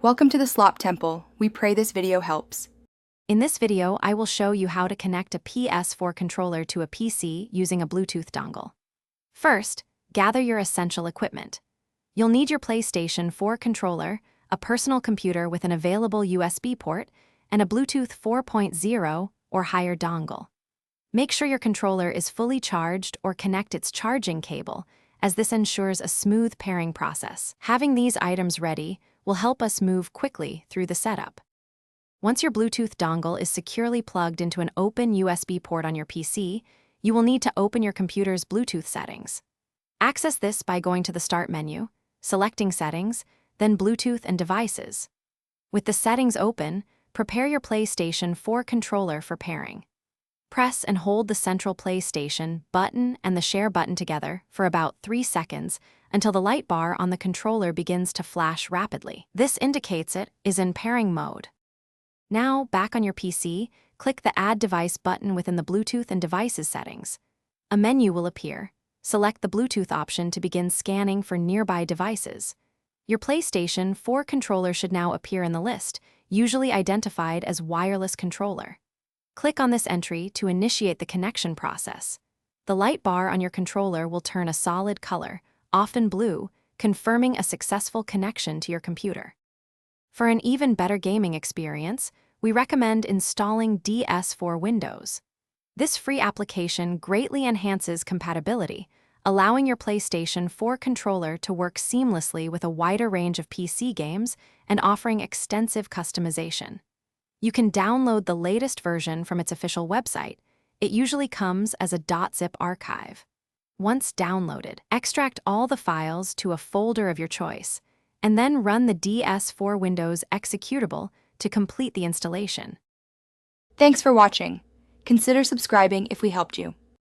Welcome to the Slop Temple. We pray this video helps. In this video, I will show you how to connect a PS4 controller to a PC using a Bluetooth dongle. First, gather your essential equipment. You'll need your PlayStation 4 controller, a personal computer with an available USB port, and a Bluetooth 4.0 or higher dongle. Make sure your controller is fully charged or connect its charging cable, as this ensures a smooth pairing process. Having these items ready will help us move quickly through the setup. Once your Bluetooth dongle is securely plugged into an open USB port on your PC, you will need to open your computer's Bluetooth settings. Access this by going to the Start menu, selecting Settings, then Bluetooth and Devices. With the settings open, prepare your PlayStation 4 controller for pairing. Press and hold the central PlayStation button and the Share button together for about 3 seconds until the light bar on the controller begins to flash rapidly. This indicates it is in pairing mode. Now, back on your PC, click the Add Device button within the Bluetooth and Devices settings. A menu will appear. Select the Bluetooth option to begin scanning for nearby devices. Your PlayStation 4 controller should now appear in the list, usually identified as wireless controller. Click on this entry to initiate the connection process. The light bar on your controller will turn a solid color, often blue, confirming a successful connection to your computer. For an even better gaming experience, we recommend installing DS4 Windows. This free application greatly enhances compatibility, allowing your PlayStation 4 controller to work seamlessly with a wider range of PC games and offering extensive customization. You can download the latest version from its official website. It usually comes as a .zip archive. Once downloaded, extract all the files to a folder of your choice, and then run the DS4 Windows executable to complete the installation. Thanks for watching. Consider subscribing if we helped you.